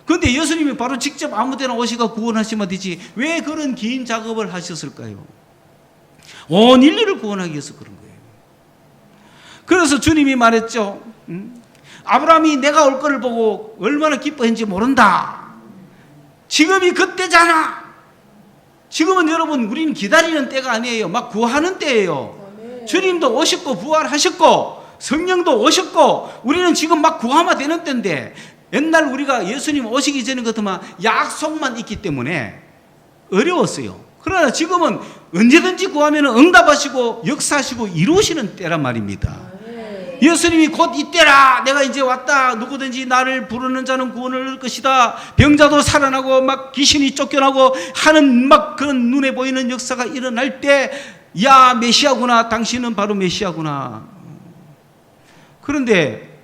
그런데 예수님이 바로 직접 아무 데나 오시고 구원하시면 되지 왜 그런 긴 작업을 하셨을까요? 온 인류를 구원하기 위해서 그런 거예요. 그래서 주님이 말했죠. 아브라함이 내가 올 거를 보고 얼마나 기뻐했는지 모른다. 지금이 그때잖아. 지금은 여러분 우리는 기다리는 때가 아니에요. 막 구하는 때예요. 주님도 오셨고 부활하셨고 성령도 오셨고 우리는 지금 막 구하면 되는 때인데, 옛날 우리가 예수님 오시기 전에 같으면 약속만 있기 때문에 어려웠어요. 그러나 지금은 언제든지 구하면 응답하시고 역사하시고 이루시는 때란 말입니다. 예수님이 곧 이때라, 내가 이제 왔다, 누구든지 나를 부르는 자는 구원을 얻을 것이다, 병자도 살아나고 막 귀신이 쫓겨나고 하는 막 그런 눈에 보이는 역사가 일어날 때, 야 메시아구나, 당신은 바로 메시아구나. 그런데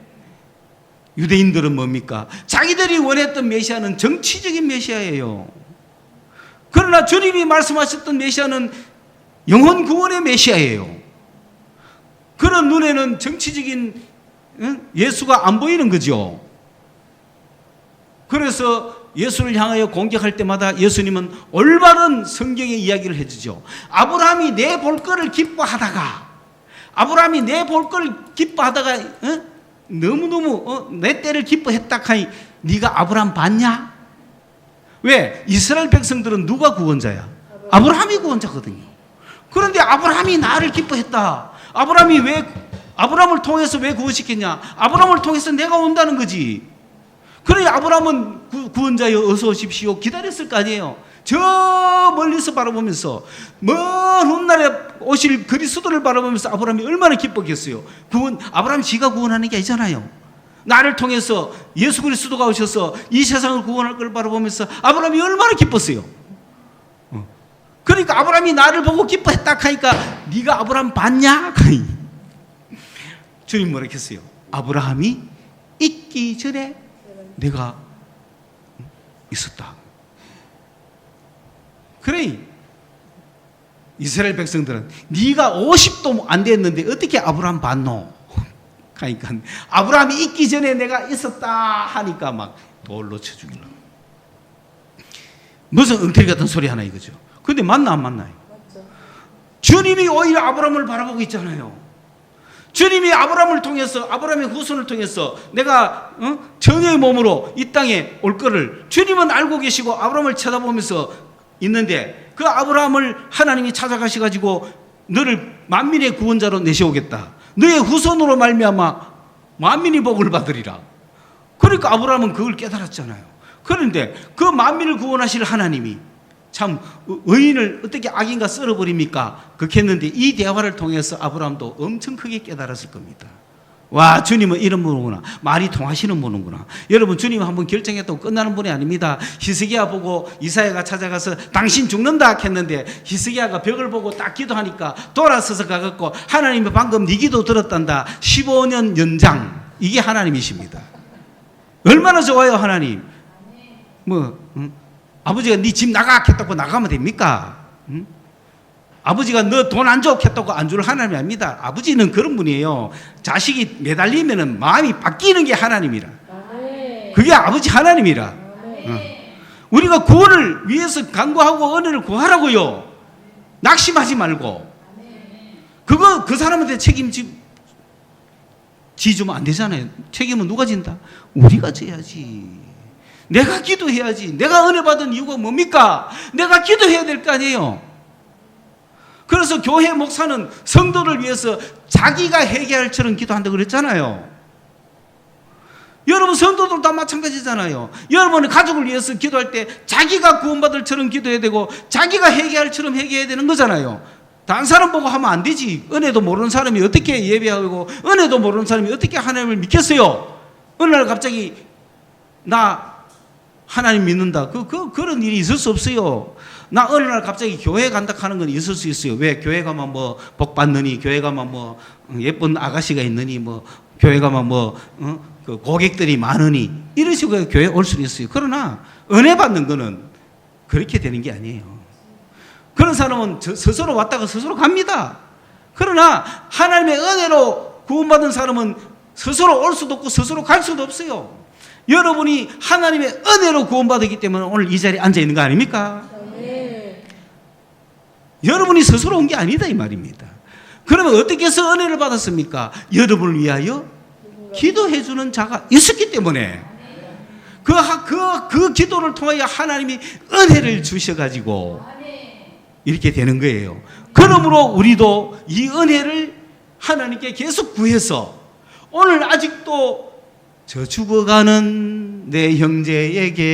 유대인들은 뭡니까? 자기들이 원했던 메시아는 정치적인 메시아예요. 그러나 주님이 말씀하셨던 메시아는 영혼 구원의 메시아예요. 그런 눈에는 정치적인 예수가 안 보이는 거죠. 그래서 예수를 향하여 공격할 때마다 예수님은 올바른 성경의 이야기를 해주죠. 아브라함이 내 볼 거를 기뻐하다가, 아브라함이 내 볼 거를 기뻐하다가 너무너무 내 때를 기뻐했다 하니 네가 아브라함 봤냐? 왜? 이스라엘 백성들은 누가 구원자야? 아브라함이 구원자거든요. 그런데 아브라함이 나를 기뻐했다. 아브라함을 통해서 왜 구원시켰냐? 아브라함을 통해서 내가 온다는 거지. 그래 아브라함은 구원자여 어서 오십시오 기다렸을 거 아니에요. 저 멀리서 바라보면서 먼 훗날에 오실 그리스도를 바라보면서 아브라함이 얼마나 기뻤겠어요. 아브라함이 지가 구원하는 게 아니잖아요. 나를 통해서 예수 그리스도가 오셔서 이 세상을 구원할 걸 바라보면서 아브라함이 얼마나 기뻤어요. 그러니까 아브라함이 나를 보고 기뻐했다 하니까 네가 아브라함 봤냐? 주님 뭐라 했어요? 아브라함이 있기 전에 내가 있었다. 그래 이스라엘 백성들은 네가 50도 안 됐는데 어떻게 아브라함 봤노? 그러니까 아브라함이 있기 전에 내가 있었다 하니까 막 돌로 쳐 죽이려고. 무슨 엉터리 같은 소리 하나 이거죠. 근데 맞나 안 맞나요? 맞죠. 주님이 오히려 아브라함을 바라보고 있잖아요. 주님이 아브라함을 통해서, 아브라함의 후손을 통해서 내가 처녀의 몸으로 이 땅에 올 거를 주님은 알고 계시고 아브라함을 쳐다보면서 있는데, 그 아브라함을 하나님이 찾아가셔가지고 너를 만민의 구원자로 내세우겠다, 너의 후손으로 말미암아 만민이 복을 받으리라. 그러니까 아브라함은 그걸 깨달았잖아요. 그런데 그 만민을 구원하실 하나님이 참 의인을 어떻게 악인가 썰어버립니까? 그렇게 했는데 이 대화를 통해서 아브라함도 엄청 크게 깨달았을 겁니다. 와, 주님은 이런 분이구나. 말이 통하시는 분이구나. 여러분, 주님은 한번 결정했다고 끝나는 분이 아닙니다. 히스기야 보고 이사야가 찾아가서 당신 죽는다 했는데 히스기야가 벽을 보고 딱 기도하니까 돌아서서 가갖고 하나님이 방금 네 기도 들었단다, 15년 연장. 이게 하나님이십니다. 얼마나 좋아요, 하나님. 아버지가 네 집 나가 했다고 나가면 됩니까? 아버지가 너 돈 안 줘 했다고 안 줄 하나님이 아닙니다. 아버지는 그런 분이에요. 자식이 매달리면 마음이 바뀌는 게 하나님이라. 그게 아버지 하나님이라. 우리가 구원을 위해서 간구하고 은혜를 구하라고요. 낙심하지 말고. 그거 그 사람한테 책임지면 안 되잖아요. 책임은 누가 진다? 우리가 져야지. 내가 기도해야지. 내가 은혜 받은 이유가 뭡니까? 내가 기도해야 될 거 아니에요. 그래서 교회 목사는 성도를 위해서 자기가 해결처럼 기도한다고 그랬잖아요. 여러분, 성도들 다 마찬가지잖아요. 여러분의 가족을 위해서 기도할 때 자기가 구원받을처럼 기도해야 되고 자기가 해결처럼 해결해야 되는 거잖아요. 다른 사람 보고 하면 안 되지. 은혜도 모르는 사람이 어떻게 예배하고 은혜도 모르는 사람이 어떻게 하나님을 믿겠어요? 어느 날 갑자기 나 하나님 믿는다. 그런 일이 있을 수 없어요. 나 어느 날 갑자기 교회 간다 하는 건 있을 수 있어요. 왜? 교회 가면 뭐 복 받느니, 교회 가면 뭐 예쁜 아가씨가 있느니, 뭐 교회 가면 그 고객들이 많으니, 이런 식으로 교회 올 수는 있어요. 그러나 은혜 받는 거는 그렇게 되는 게 아니에요. 그런 사람은 스스로 왔다가 스스로 갑니다. 그러나 하나님의 은혜로 구원받은 사람은 스스로 올 수도 없고 스스로 갈 수도 없어요. 여러분이 하나님의 은혜로 구원받았기 때문에 오늘 이 자리에 앉아 있는 거 아닙니까? 여러분이 스스로 온 게 아니다 이 말입니다. 그러면 어떻게 해서 은혜를 받았습니까? 여러분을 위하여 기도해 주는 자가 있었기 때문에 그 기도를 통하여 하나님이 은혜를 주셔가지고 이렇게 되는 거예요. 그러므로 우리도 이 은혜를 하나님께 계속 구해서 오늘 아직도 저 죽어가는 내 형제에게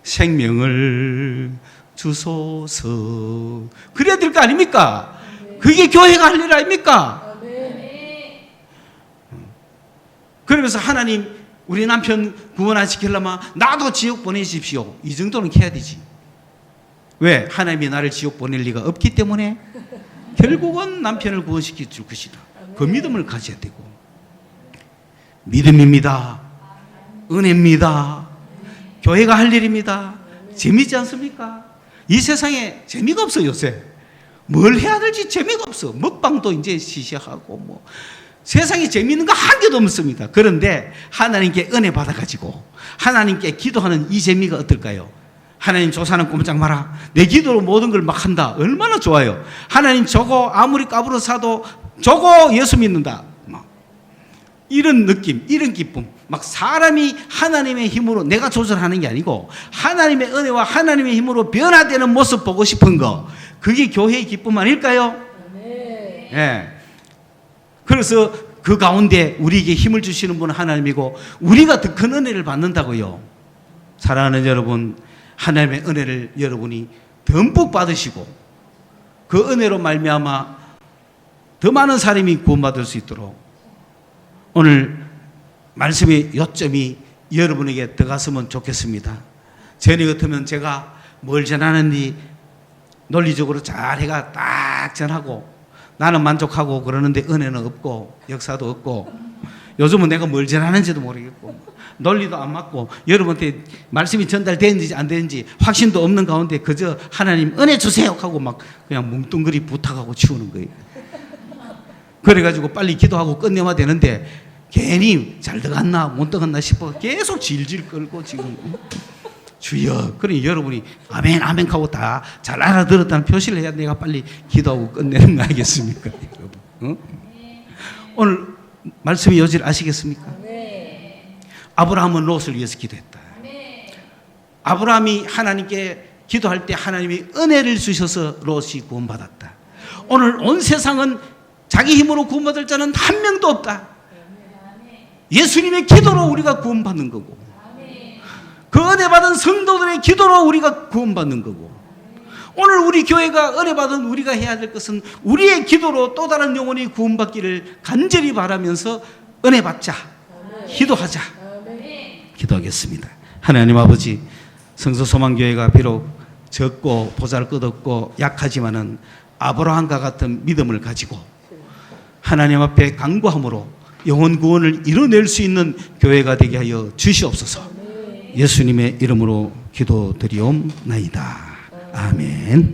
생명을 주소서. 그래야 될 거 아닙니까? 그게 교회가 할 일 아닙니까? 그러면서 하나님, 우리 남편 구원 안 시키려면 나도 지옥 보내십시오. 이 정도는 해야 되지. 왜? 하나님이 나를 지옥 보낼 리가 없기 때문에 결국은 남편을 구원시켜 줄 것이다. 그 믿음을 가져야 되고. 믿음입니다. 은혜입니다. 교회가 할 일입니다. 재미있지 않습니까? 이 세상에 재미가 없어. 요새 뭘 해야 될지 재미가 없어. 먹방도 이제 시시하고 뭐 세상에 재미있는 거 한 개도 없습니다. 그런데 하나님께 은혜 받아가지고 하나님께 기도하는 이 재미가 어떨까요? 하나님 조사는 꼼짝 마라. 내 기도로 모든 걸 막 한다. 얼마나 좋아요. 하나님 저거 아무리 까불어 사도 저거 예수 믿는다. 막 이런 느낌, 이런 기쁨. 막 사람이 하나님의 힘으로 내가 조절하는 게 아니고 하나님의 은혜와 하나님의 힘으로 변화되는 모습 보고 싶은 거. 그게 교회의 기쁨 아닐까요? 네. 예. 그래서 그 가운데 우리에게 힘을 주시는 분은 하나님이고 우리가 더 큰 은혜를 받는다고요. 사랑하는 여러분, 하나님의 은혜를 여러분이 듬뿍 받으시고 그 은혜로 말미암아 더 많은 사람이 구원받을 수 있도록 오늘 말씀의 요점이 여러분에게 들어갔으면 좋겠습니다. 전에 같으면 제가 뭘 전하는지 논리적으로 잘 해가 딱 전하고 나는 만족하고 그러는데 은혜는 없고 역사도 없고 요즘은 내가 뭘 전하는지도 모르겠고 논리도 안 맞고 여러분한테 말씀이 전달되는지 안 되는지 확신도 없는 가운데 그저 하나님 은혜 주세요 하고 막 그냥 뭉뚱그리 부탁하고 치우는 거예요. 그래가지고 빨리 기도하고 끝내야 되는데 괜히 잘 들어갔나 못 들어갔나 싶어 계속 질질 끌고 지금 주여. 그러니 여러분이 아멘 아멘 하고 다 잘 알아들었다는 표시를 해야 내가 빨리 기도하고 끝내는 거 아니겠습니까? 여러분? 어? 오늘 말씀의 여지를 아시겠습니까? 아브라함은 롯을 위해서 기도했다. 아브라함이 하나님께 기도할 때 하나님이 은혜를 주셔서 롯이 구원받았다. 오늘 온 세상은 자기 힘으로 구원받을 자는 한 명도 없다. 예수님의 기도로 우리가 구원받는 거고, 그 은혜 받은 성도들의 기도로 우리가 구원받는 거고, 오늘 우리 교회가 은혜 받은 우리가 해야 될 것은 우리의 기도로 또 다른 영혼이 구원받기를 간절히 바라면서 은혜 받자, 기도하자. 기도하겠습니다. 하나님 아버지, 성서소망교회가 비록 적고 보잘것없고 약하지만은 아브라함과 같은 믿음을 가지고 하나님 앞에 간구함으로 영혼 구원을 이뤄낼 수 있는 교회가 되게 하여 주시옵소서. 예수님의 이름으로 기도드리옵나이다. 아멘.